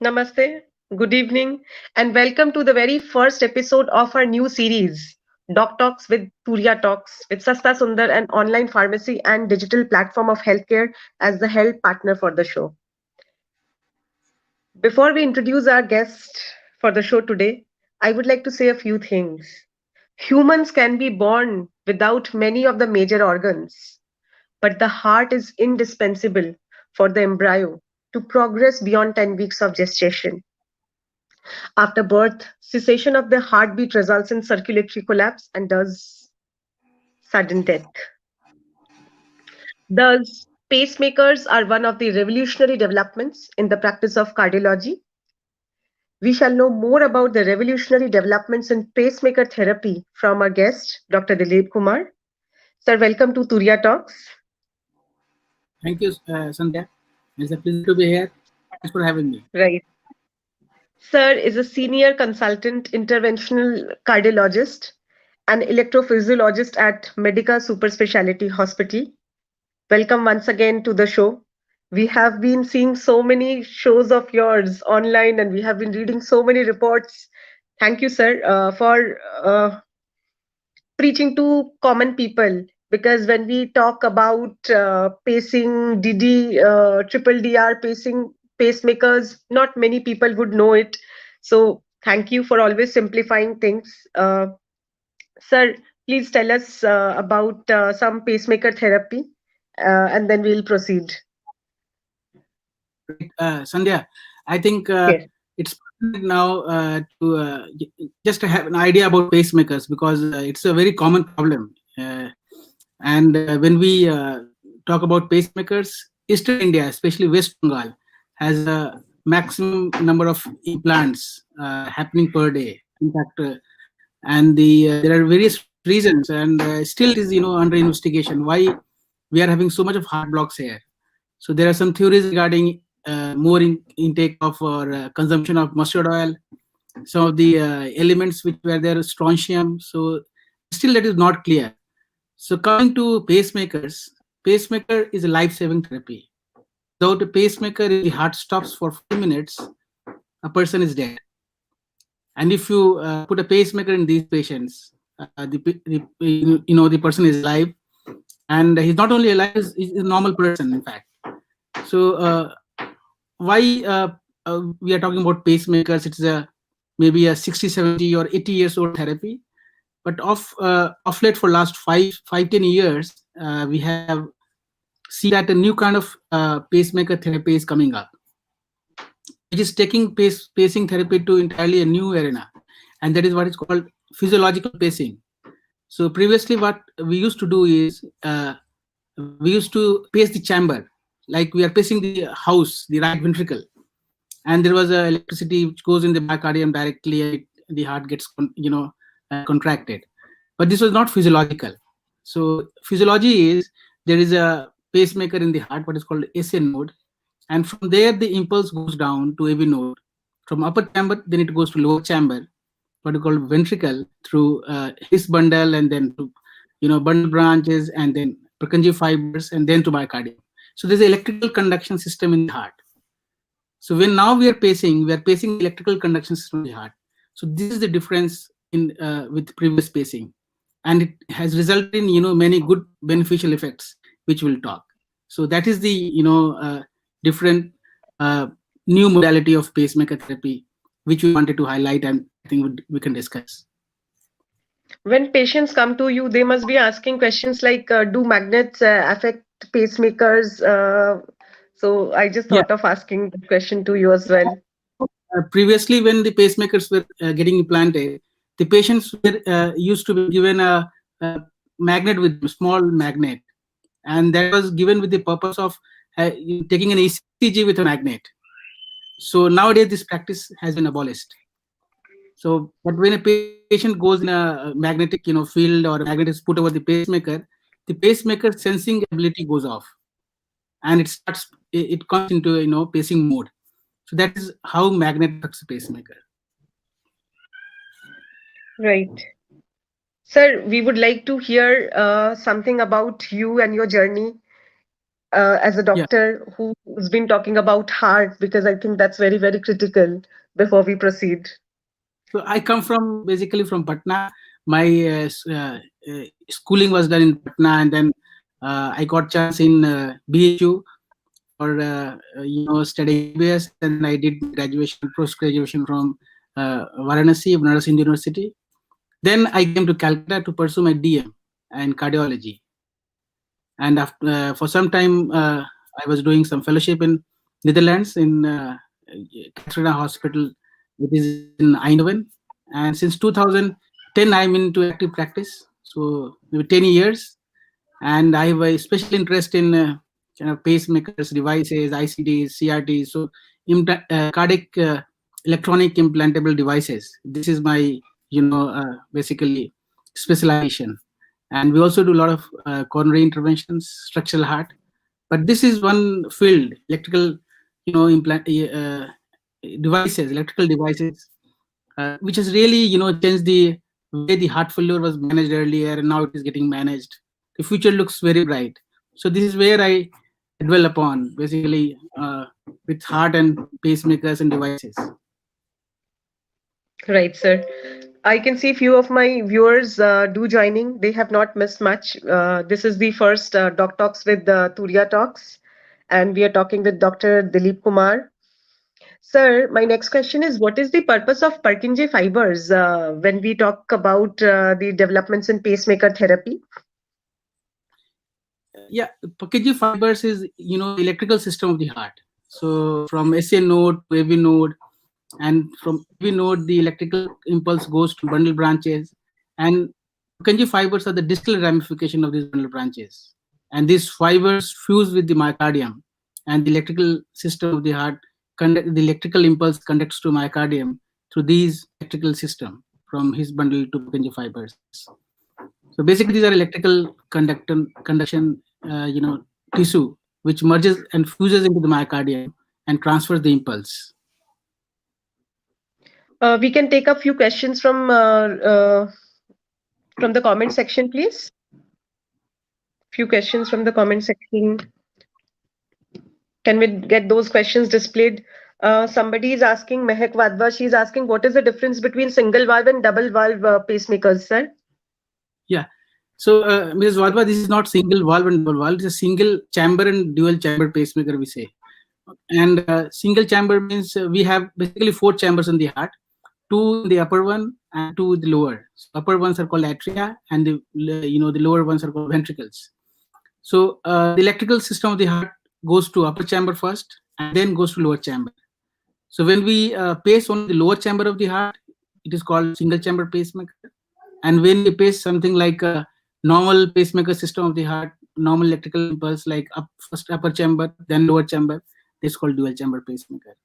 Namaste, good evening, and welcome to the very first episode of our new series, Doctalks with TuriyaTalks, with Sasta Sundar, an online pharmacy and digital platform of healthcare, as the health partner for the show. Before we introduce our guest for the show today, I would like to say a few things. Humans can be born without many of the major organs, but the heart is indispensable for the embryo to progress beyond 10 weeks of gestation. After birth, cessation of the heartbeat results in circulatory collapse and thus sudden death. Thus, pacemakers are one of the revolutionary developments in the practice of cardiology. We shall know more about the revolutionary developments in pacemaker therapy from our guest, Dr. Dilip Kumar. Sir, welcome to Turiya Talks. Thank you, Sandhya. It's a pleasure to be here. Thanks for having me. Right. Sir is a senior consultant interventional cardiologist and electrophysiologist at Medica Super Speciality Hospital. Welcome once again to the show. We have been seeing so many shows of yours online and we have been reading so many reports. Thank you, sir, for preaching to common people. Because when we talk about pacing, triple DR pacing, pacemakers, not many people would know it. So thank you for always simplifying things. Sir, please tell us about some pacemaker therapy and then we'll proceed. Right, Sandhya, I think Yes. it's now to just to have an idea about pacemakers because it's a very common problem. And when we talk about pacemakers, Eastern India, especially West Bengal, has a maximum number of implants happening per day. In fact, there are various reasons, and still it is under investigation why we are having so much of heart blocks here. So there are some theories regarding more intake of or consumption of mustard oil, some of the elements which were there, strontium. So still that is not clear. So coming to pacemakers, pacemaker is a life-saving therapy. Without a pacemaker, if the heart stops for 5 minutes, a person is dead. And if you put a pacemaker in these patients, the person is alive, and he's not only alive, he's a normal person, in fact. So why we are talking about pacemakers? It's maybe a 60, 70 or 80 years old therapy, but of late for last 10 years, we have seen that a new kind of pacemaker therapy is coming up, which is taking pacing therapy to entirely a new arena, and that is what is called physiological pacing. So previously, what we used to do is we used to pace the chamber, like we are pacing the house, the right ventricle, and there was electricity which goes in the myocardium directly, and the heart gets contracted. But this was not physiological. So physiology is there is a pacemaker in the heart, what is called SA node, and from there the impulse goes down to AV node. From upper chamber, then it goes to lower chamber, what is called ventricle, through his bundle, and then to bundle branches, and then Parkinji fibers, and then to myocardium. So there's an electrical conduction system in the heart. So when now we are pacing electrical conduction system in the heart. So this is the difference in with previous pacing, and it has resulted in many good beneficial effects, which we'll talk. So that is the different new modality of pacemaker therapy, which we wanted to highlight, and I think we can discuss. When patients come to you, they must be asking questions like, do magnets affect pacemakers? So I just Yeah. thought of asking the question to you as well. Previously, when the pacemakers were getting implanted, the patients were used to be given a magnet, with small magnet, and that was given with the purpose of taking an ECG with a magnet. So nowadays this practice has been abolished. So, but when a patient goes in a magnetic field, or a magnet is put over the pacemaker sensing ability goes off, and it comes into pacing mode. So that is how magnet affects the pacemaker. Right. Sir, we would like to hear something about you and your journey. as a Yeah. doctor who's been talking about heart, because I think that's very, very critical before we proceed. So I come from basically from Patna. My schooling was done in Patna, and then I got chance in BHU for studying MBBS, and then I did my graduation, post graduation from Varanasi, Banaras Hindu University. Then I came to Calcutta to pursue my DM and cardiology. And after for some time, I was doing some fellowship in Netherlands in Katrina Hospital, which is in Eindhoven. And since 2010, I'm into active practice. So maybe 10 years, and I have a special interest in kind of pacemakers, devices, ICDs, CRTs. So cardiac electronic implantable devices. This is my basically specialization, and we also do a lot of coronary interventions, structural heart. But this is one field, electrical, implant devices, electrical devices, which has really changed the way the heart failure was managed earlier, and now it is getting managed. The future looks very bright. So this is where I dwell upon basically with heart and pacemakers and devices. Right, sir. I can see few of my viewers do joining. They have not missed much. This is the first Doc Talks with Turiya Talks, and we are talking with Dr. Dilip Kumar. Sir, my next question is, what is the purpose of Parkinji fibers when we talk about the developments in pacemaker therapy? Yeah, Pacemaker fibers is the electrical system of the heart. So from SA node to AV node, and from AV node the electrical impulse goes to bundle branches, and Pacemaker fibers are the distal ramification of these bundle branches, and these fibers fuse with the myocardium, and the electrical system of the heart the electrical impulse conducts to myocardium through these electrical system from his bundle to Pacemaker fibers. So basically, these are electrical conduction, tissue which merges and fuses into the myocardium and transfers the impulse. We can take a few questions from the comment section, please. Few questions from the comment section. Can we get those questions displayed? Somebody is asking, Mehak Wadhwa, she's asking, what is the difference between single valve and double valve pacemakers, sir? Yeah. So, Mrs. Wadhwa, this is not single valve and double valve. It's a single chamber and dual chamber pacemaker, we say. And single chamber means we have basically 4 chambers in the heart, 2 in the upper one and 2 in the lower. So upper ones are called atria, and the lower ones are called ventricles. So the electrical system of the heart goes to upper chamber first and then goes to lower chamber. So when we pace on the lower chamber of the heart, it is called single chamber pacemaker. And when we pace something like a normal pacemaker system of the heart, normal electrical impulse like first upper chamber, then lower chamber, this is called dual chamber pacemaker.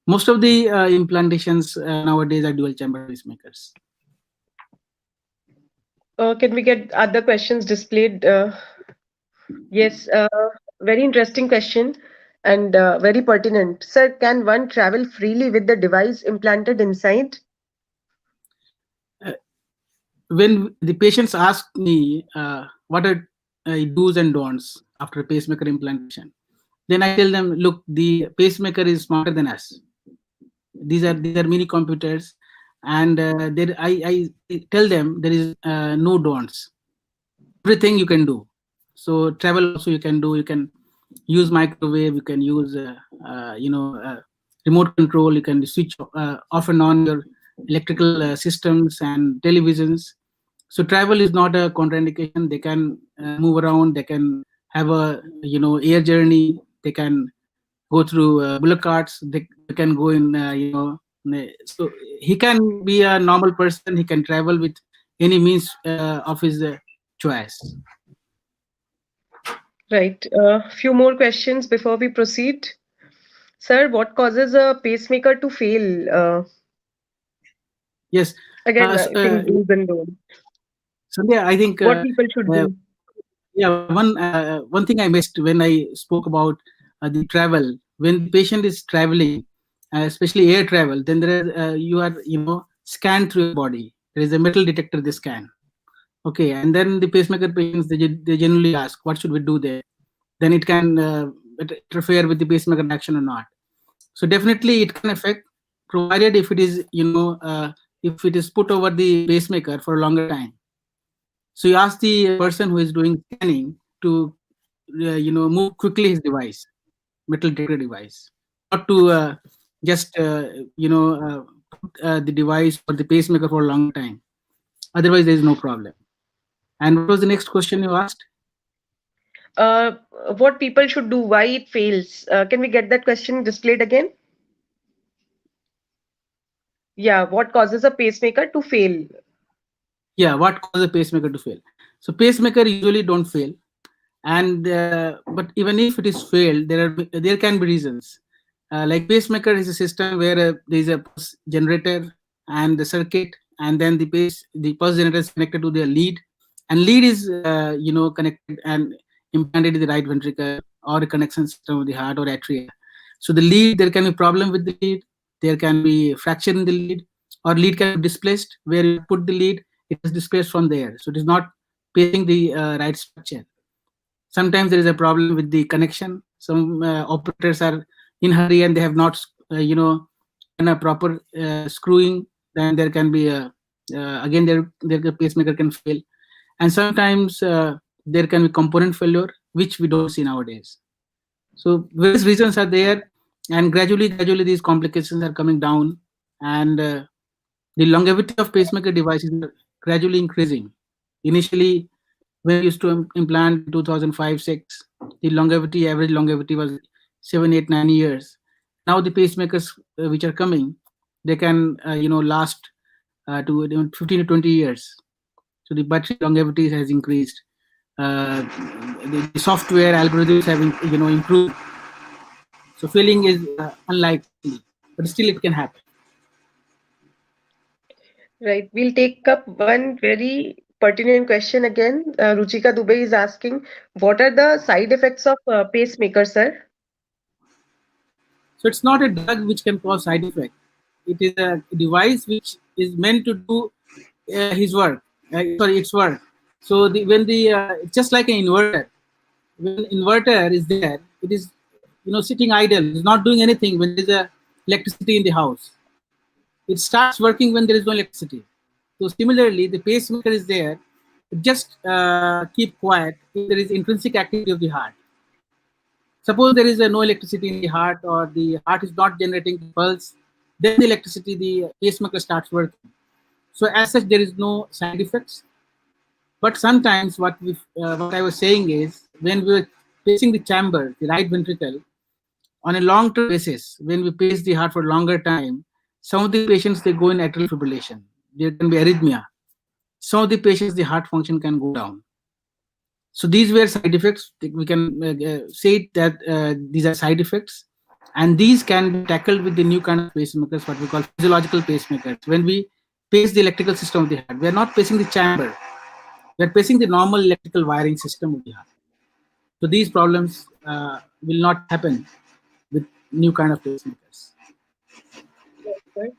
Most of the implantations nowadays are dual chamber pacemakers. Can we get other questions displayed? Yes, very interesting question and very pertinent. Sir, can one travel freely with the device implanted inside? When the patients ask me what are do's and don'ts after pacemaker implantation, then I tell them, look, the pacemaker is smarter than us. These are mini computers, and I tell them there is no don'ts. Everything you can do. So travel also you can do. You can use microwave. You can use remote control. You can switch off and on your electrical systems and televisions. So travel is not a contraindication. They can move around. They can have a air journey. They can go through bullock carts. They can go in so he can be a normal person. He can travel with any means of his choice. Right. Few more questions before we proceed. Sir, what causes a pacemaker to fail? Yes. Again, I think do's and don'ts. Sandhya, I think What people should do. one thing I missed when I spoke about the travel. When the patient is traveling, especially air travel, then there is you are scanned through your body. There is a metal detector they scan. Okay, and then the pacemaker patients they generally ask, what should we do there? then it can interfere with the pacemaker action or not. So definitely it can affect, provided if it is, if it is put over the pacemaker for a longer time. So you ask the person who is doing scanning to, move quickly his device, metal detector device, not to just, put the device or the pacemaker for a longer time. Otherwise, there is no problem. And what was the next question you asked? Uh, what people should do, why it fails. Can we get that question displayed again? Yeah, what causes a pacemaker to fail? Yeah, what causes a pacemaker to fail? So pacemaker usually don't fail, and but even if it is failed, there can be reasons. Like pacemaker is a system where there is a pulse generator and the circuit, and then the pulse generator is connected to the lead, and lead is connected and implanted in the right ventricle or a connection system of the heart or atria. So the lead, there can be problem with the lead, there can be fracture in the lead, or lead can be displaced where you put the lead, it is displaced from there, so it is not pacing the right structure. Sometimes there is a problem with the connection. Some operators are in hurry and they have not done a proper screwing, then there can be a again their pacemaker can fail. And sometimes there can be component failure, which we don't see nowadays. So various reasons are there, and gradually these complications are coming down, and the longevity of pacemaker devices are gradually increasing. Initially, when we used to implant in 2005-6, the average longevity was 7, 8, 9 years. Now the pacemakers which are coming, they can last to 15 to 20 years. So the battery longevity has increased. The software algorithms have improved. So failing is unlikely, but still it can happen. Right. We'll take up one very pertinent question again. Ruchika Dubey is asking, what are the side effects of pacemaker, sir? So it's not a drug which can cause side effect. It is a device which is meant to do his work. Its work. So when the it's just like an inverter. When inverter is there, it is sitting idle. It's not doing anything when there is a electricity in the house. It starts working when there is no electricity. So similarly, the pacemaker is there. Just keep quiet if there is intrinsic activity of the heart. Suppose there is no electricity in the heart, or the heart is not generating the pulse, then the pacemaker starts working. So as such, there is no side effects. But sometimes what I was saying is, when we were pacing the chamber, the right ventricle, on a long-term basis, when we pace the heart for a longer time, some of the patients they go in atrial fibrillation. There can be arrhythmia. Some of the patients the heart function can go down. So these were side effects. We can say that these are side effects, and these can be tackled with the new kind of pacemakers, what we call physiological pacemakers. When we pace the electrical system of the heart, we are not pacing the chamber, we are pacing the normal electrical wiring system of the heart. So these problems will not happen with new kind of pacemakers. Right.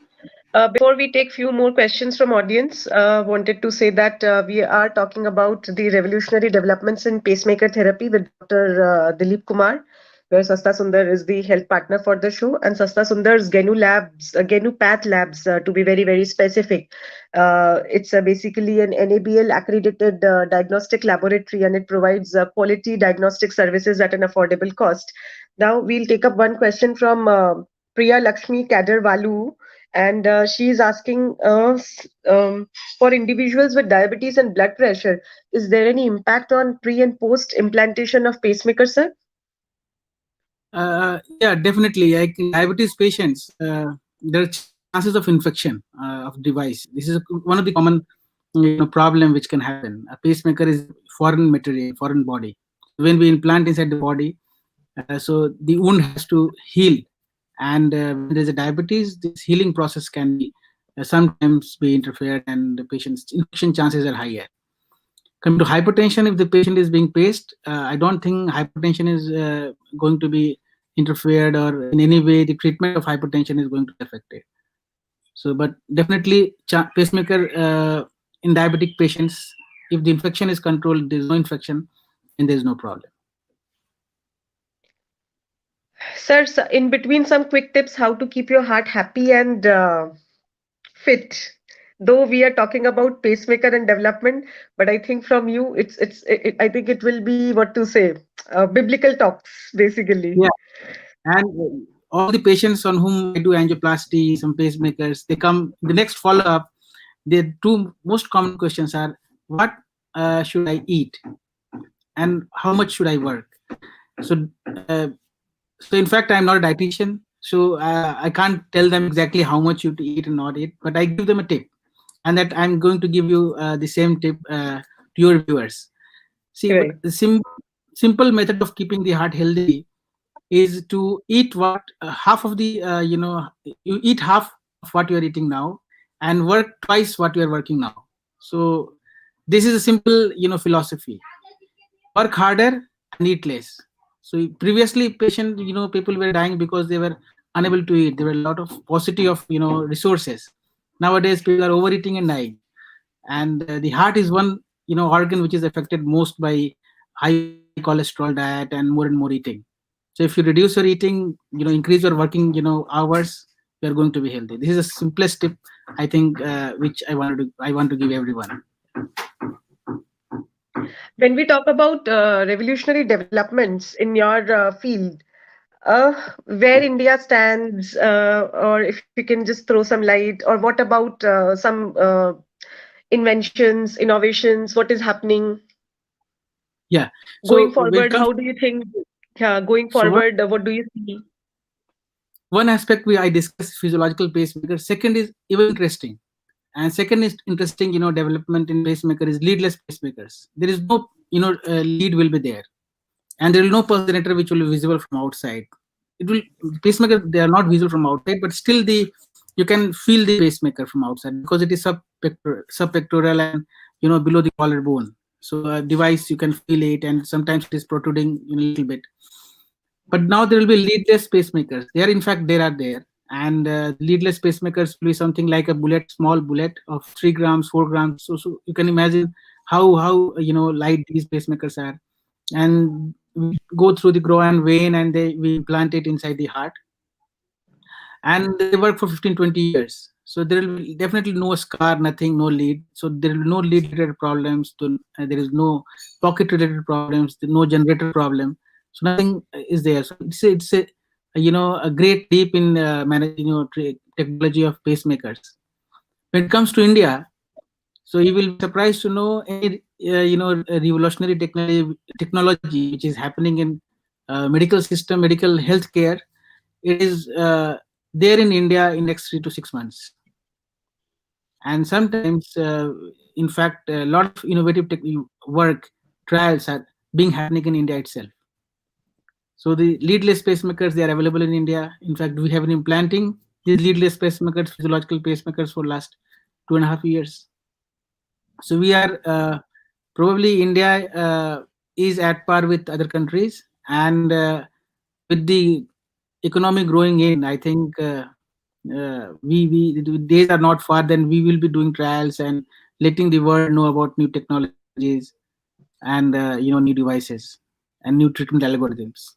Before we take few more questions from audience, wanted to say that we are talking about the revolutionary developments in pacemaker therapy with Dr. Dilip Kumar, where Sasta Sundar is the health partner for the show, and Sasta Sundar's Genu Path Labs, to be very, very specific. It's basically an NABL accredited diagnostic laboratory, and it provides quality diagnostic services at an affordable cost. Now we'll take up one question from Priya Lakshmi Kadarwalu, and she is asking for individuals with diabetes and blood pressure, is there any impact on pre and post implantation of pacemaker, sir? Yeah, definitely. Like diabetes patients, there are chances of infection of device. This is one of the common problem which can happen. A pacemaker is foreign material, foreign body. When we implant inside the body, so the wound has to heal, and when there's a diabetes, this healing process can be sometimes be interfered, and the patient's infection chances are higher. Coming to hypertension, if the patient is being paced, I don't think hypertension is going to be interfered, or in any way the treatment of hypertension is going to be affected. So, but definitely pacemaker in diabetic patients, if the infection is controlled, there is no infection, and there is no problem. Sir, in between some quick tips how to keep your heart happy and fit. Though we are talking about pacemaker and development, but I think from you, I think it will be what to say, biblical talks basically. Yeah, and all the patients on whom I do angioplasty, some pacemakers, they come the next follow up. The two most common questions are, what should I eat, and how much should I work? So, uh, so in fact, I'm not a dietitian, so I can't tell them exactly how much you to eat and not eat, but I give them a tip, and that I'm going to give you the same tip to your viewers. See, Right. the simple method of keeping the heart healthy is to eat what half of the you eat half of what you are eating now, and work twice what you are working now. So this is a simple philosophy: work harder and eat less. So previously, people were dying because they were unable to eat. There were a lot of paucity of resources. Nowadays, people are overeating and dying, and the heart is one organ which is affected most by high cholesterol diet and more eating. So if you reduce your eating, increase your working hours, you are going to be healthy. This is the simplest tip, I think, which I want to give everyone. When we talk about revolutionary developments in your field, where India stands, or if you can just throw some light, or what about some inventions, innovations, what is happening Yeah. going So when it forward? comes, How do you think, going so one forward, what do you see? one aspect I discussed physiological pacemaker. Second is even interesting, and second is interesting development in pacemaker is leadless pacemakers. There is no lead will be there, and there will no pulse generator which will be visible from outside. It will pacemaker, they are not visible from outside, but still the you can feel the pacemaker from outside because it is subpectoral and below the collarbone. So a device you can feel it, and sometimes it is protruding a little bit. But now there will be leadless pacemakers. They are in fact there are there, and leadless pacemakers will be something like a bullet, small bullet of 3 grams, 4 grams. So you can imagine how light these pacemakers are, and we go through the groin vein, and we implant it inside the heart, and they work for 15-20 years. So there will be definitely no scar, nothing, no lead. So there will be no lead related problems. There is no pocket related problems, no generator problem. So nothing is there. So it's a great leap in managing technology of pacemakers. When it comes to India, so you will be surprised to know any revolutionary technology which is happening in medical system, medical healthcare. It is there in India in next 3 to 6 months, and sometimes, in fact, a lot of innovative work trials are being happening in India itself. So the leadless pacemakers, they are available in India. In fact, we have been implanting these leadless pacemakers, physiological pacemakers, for last 2.5 years. So we are probably India is at par with other countries, and with the economy growing in, I think we the days are not far. Then we will be doing trials and letting the world know about new technologies and new devices and new treatment algorithms.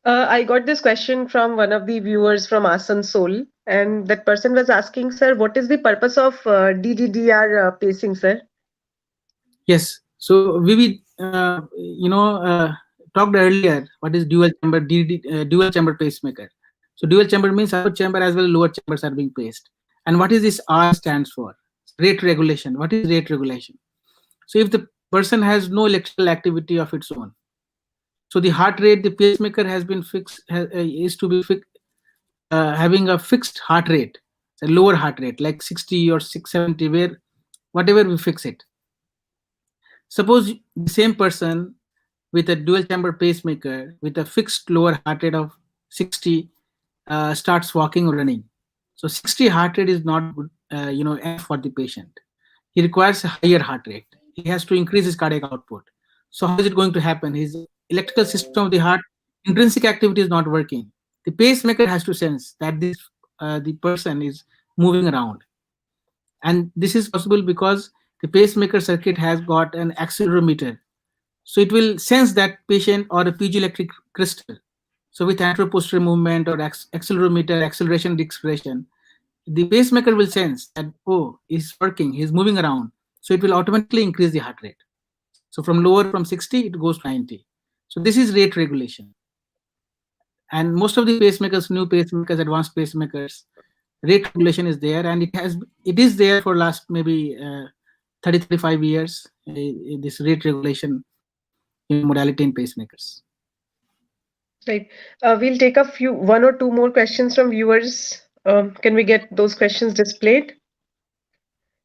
I got this question from one of the viewers from Asansol, and that person was asking, sir, what is the purpose of DDDR pacing, sir? Yes. So we talked earlier what is dual chamber dual chamber pacemaker. So dual chamber means upper chamber as well as lower chambers are being paced. And what is this R stands for? Rate regulation. What is rate regulation? So if the person has no electrical activity of its own, so the heart rate, the pacemaker has been fixed, is to be fixed, having a fixed heart rate, a lower heart rate like 60 or 670, where whatever we fix it. Suppose the same person with a dual chamber pacemaker with a fixed lower heart rate of 60 starts walking or running. So 60 heart rate is not good, enough for the patient. He requires a higher heart rate. He has to increase his cardiac output. So how is it going to happen? His electrical system of the heart, intrinsic activity is not working. The pacemaker has to sense that the person is moving around, and this is possible because the pacemaker circuit has got an accelerometer. So it will sense that patient or a piezoelectric crystal. So with anteroposterior movement or accelerometer, acceleration, deceleration, the pacemaker will sense that, oh, he's working, he's moving around. So it will automatically increase the heart rate. So from lower, from 60, it goes to 90. So this is rate regulation. And most of the pacemakers, new pacemakers, advanced pacemakers, rate regulation is there, and it is there for last maybe 30-35 years. This rate regulation modality in pacemakers. Right. We'll take one or two more questions from viewers. Can we get those questions displayed?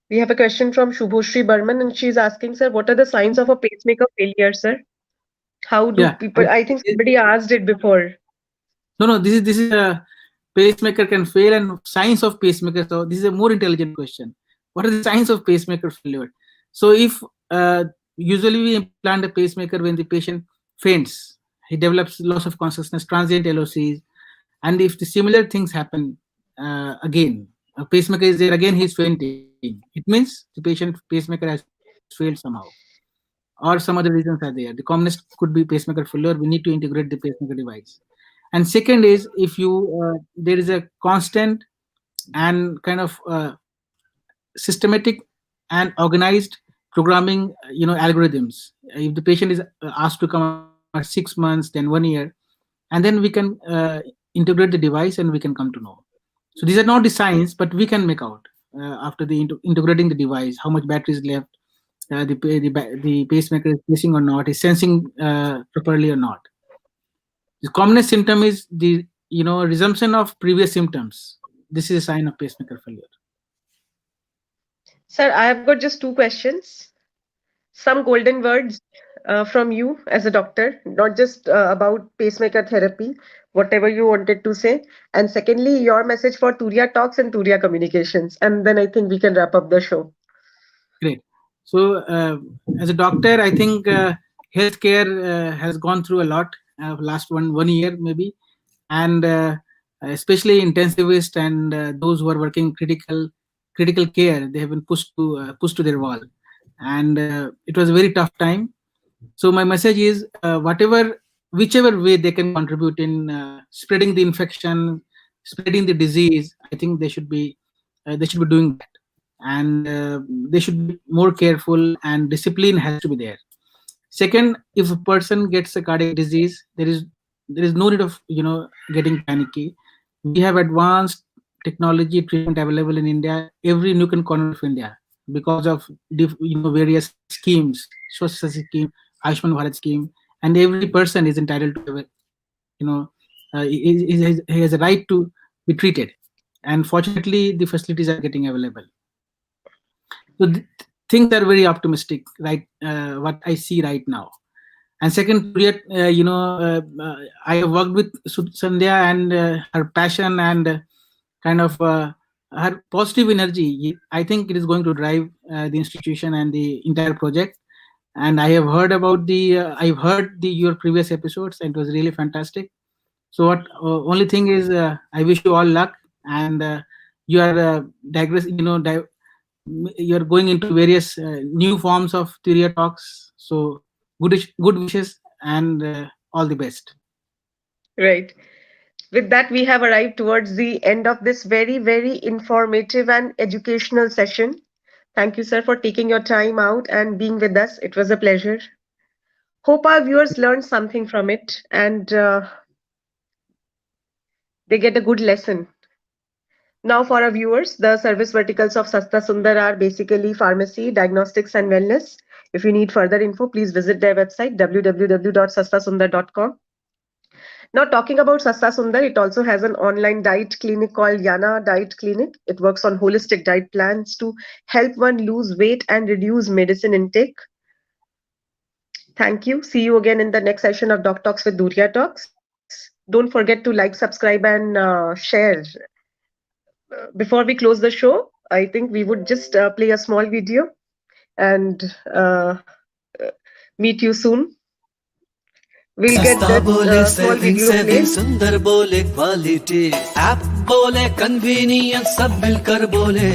We have a question from Shubhoshri Burman, and she's asking, sir, what are the signs of a pacemaker failure, sir? How do Yeah. people? I think somebody asked it before. No. This is a pacemaker can fail and signs of pacemaker. So this is a more intelligent question. What are the signs of pacemaker failure? So if usually we implant a pacemaker when the patient faints, he develops loss of consciousness, transient LOCs, and if the similar things happen again, a pacemaker is there again, he's fainting. It means the pacemaker has failed somehow, or some other reasons are there. The commonest could be pacemaker failure. We need to integrate the pacemaker device. And second is, if there is a constant and kind of systematic and organized programming, algorithms. If the patient is asked to come at 6 months, then 1 year, and then we can integrate the device and we can come to know. So these are not the signs, but we can make out after the integrating the device how much battery is left, the pacemaker is pacing or not, is sensing properly or not. The commonest symptom is the resumption of previous symptoms. This is a sign of pacemaker failure. Sir, I have got just two questions. Some golden words from you as a doctor, not just about pacemaker therapy, whatever you wanted to say. And secondly, your message for Turiya Talks and Turiya Communications. And then I think we can wrap up the show. Great. So, as a doctor, I think healthcare has gone through a lot last one year maybe, and especially intensivists and those who are working critical care, they have been pushed to their wall, and it was a very tough time. So my message is, whichever way they can contribute in spreading the infection, spreading the disease, I think they should be doing that, and they should be more careful, and discipline has to be there. Second, if a person gets a cardiac disease, there is no need of getting panicky. We have advanced technology treatment available in India, every nook and corner of India, because of various schemes, social scheme, Ayushman Bharat scheme, and every person is entitled to have he has a right to be treated, and fortunately the facilities are getting available. So things are very optimistic, right? What I see right now. And second, I have worked with Sandhya, and her passion and kind of her positive energy, I think it is going to drive the institution and the entire project. And I have heard about I've heard your previous episodes, and it was really fantastic. So what only thing is, I wish you all luck, and you are you're going into various new forms of Turiya Talks. So good wishes, and all the best. Right. With that, we have arrived towards the end of this very, very informative and educational session. Thank you, sir, for taking your time out and being with us. It was a pleasure. Hope our viewers learned something from it, and they get a good lesson. Now, for our viewers, the service verticals of Sasta Sundar are basically pharmacy, diagnostics, and wellness. If you need further info, please visit their website www.sastasundar.com. Now, talking about Sasta Sundar, it also has an online diet clinic called Yana Diet Clinic. It works on holistic diet plans to help one lose weight and reduce medicine intake. Thank you. See you again in the next session of Doctalks with Turiya Talks. Don't forget to like, subscribe, and share. Before we close the show, I think we would just play a small video and meet you soon. We'll get that small video played. सुंदर बोले quality app बोले convenience सब मिलकर बोले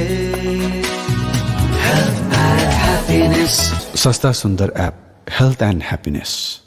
health and happiness सस्ता सुंदर app health and happiness.